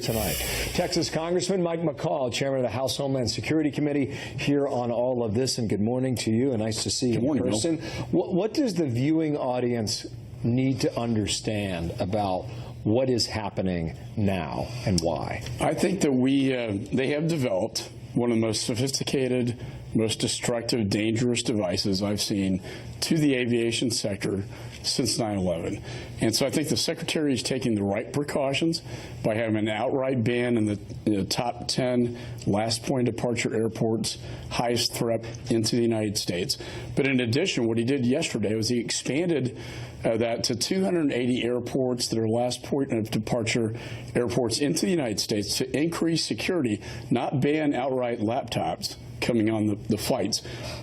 Tonight, Texas Congressman Mike McCaul, chairman of the House Homeland Security Committee, here on all of this. And good morning to you, and nice to see you in person. What does the viewing audience need to understand about what is happening now and why? I think that they have developed one of the most sophisticated, most destructive, dangerous devices I've seen to the aviation sector since 9/11. And so I think the Secretary is taking the right precautions by having an outright ban in the top 10 last point departure airports, highest threat into the United States. But in addition, what he did yesterday was he expanded that to 280 airports that are last point of departure airports into the United States to increase security, not ban outright laptops coming on the flights,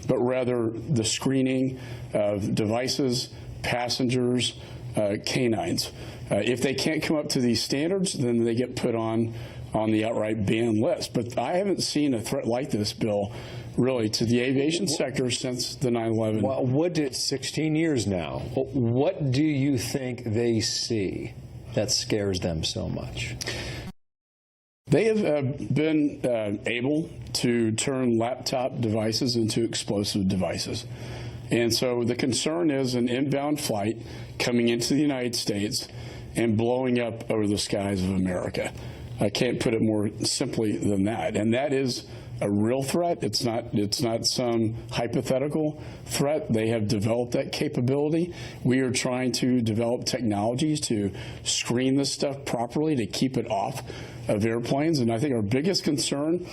but rather the screening of devices, passengers, canines. If they can't come up to these standards, then they get put on the outright ban list. But I haven't seen a threat like this, Bill, really, to the aviation sector since the 9/11. Well, what did 16 years now? What do you think they see that scares them so much? They have been able to turn laptop devices into explosive devices. And so the concern is an inbound flight coming into the United States and blowing up over the skies of America. I can't put it more simply than that. And that is a real threat. It's not some hypothetical threat. They have developed that capability. We are trying to develop technologies to screen this stuff properly, to keep it off of airplanes. And I think our biggest concern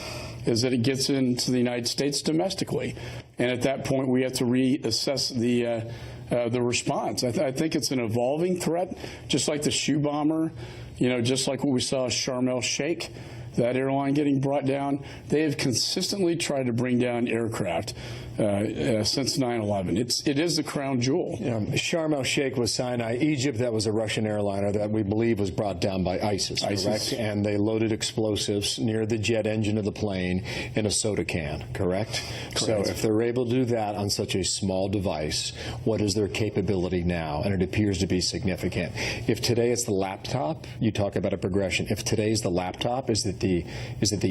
is that it gets into the United States domestically. And at that point, we have to reassess the response. I think it's an evolving threat, just like the shoe bomber, just like what we saw Sharm el-Sheikh, that airline getting brought down. They have consistently tried to bring down aircraft since 9/11. It is the crown jewel. Sharm el-Sheikh was Sinai. Egypt, that was a Russian airliner that we believe was brought down by ISIS, correct? And they loaded explosives near the jet engine of the plane in a soda can, correct? So if they're able to do that on such a small device, what is their capability now? And it appears to be significant. If today it's the laptop, you talk about a progression. If today's the laptop, is it the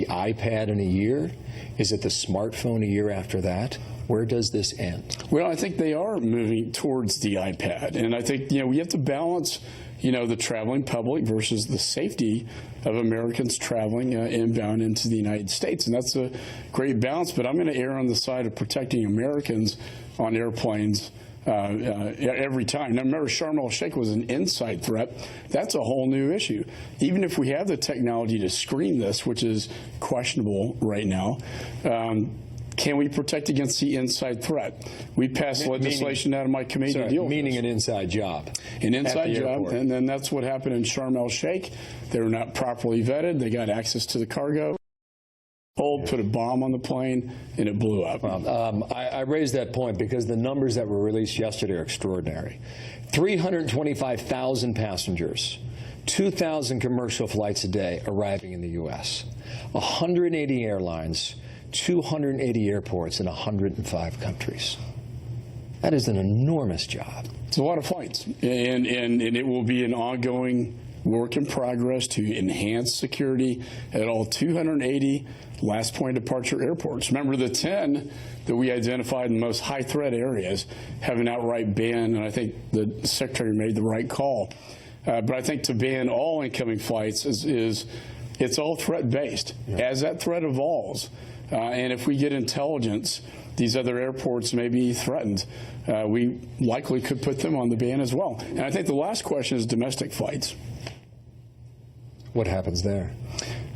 iPad in a year? Is it the smartphone a year after that? Where does this end? Well, I think they are moving towards the iPad. And I think, we have to balance, the traveling public versus the safety of Americans traveling inbound into the United States. And that's a great balance. But I'm going to err on the side of protecting Americans on airplanes every time. Now, remember, Sharm el-Sheikh was an inside threat. That's a whole new issue. Even if we have the technology to screen this, which is questionable right now, can we protect against the inside threat? We passed legislation out of my committee to deal with meaning an inside job. An inside job, and then that's what happened in Sharm el-Sheikh. They were not properly vetted. They got access to the cargo. Put a bomb on the plane, and it blew up. I raised that point because the numbers that were released yesterday are extraordinary. 325,000 passengers, 2,000 commercial flights a day arriving in the U.S., 180 airlines, 280 airports in 105 countries. That is an enormous job. It's a lot of flights, and it will be an ongoing work in progress to enhance security at all 280 last point departure airports. Remember, the 10 that we identified in the most high threat areas have an outright ban, and I think the Secretary made the right call. But I think to ban all incoming flights it's all threat based. As that threat evolves, and if we get intelligence, these other airports may be threatened. We likely could put them on the ban as well. And I think the last question is domestic flights. What happens there?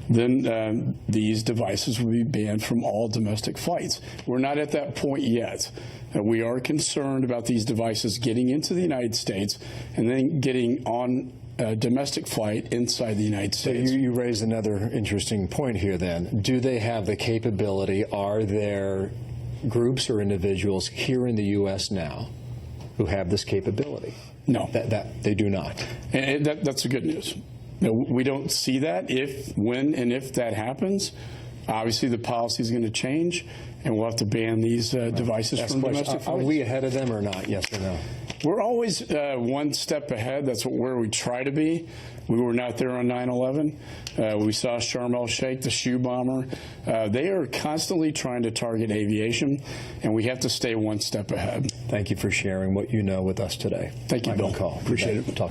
Then these devices will be banned from all domestic flights. We're not at that point yet. We are concerned about these devices getting into the United States and then getting on a domestic flight inside the United States. So you raised another interesting point here then. Do they have the capability? Are there groups or individuals here in the U.S. now who have this capability? No. That they do not. And that's the good news. No, we don't see that. When and if that happens, obviously the policy is going to change, and we'll have to ban these devices from domestic flights. Are we ahead of them or not? Yes or no? We're always one step ahead. That's where we try to be. We were not there on 9/11. We saw Sharm el-Sheikh, the shoe bomber. They are constantly trying to target aviation, and we have to stay one step ahead. Thank you for sharing what you know with us today. Thank you, Michael Bill. McCaul. Appreciate it. Talking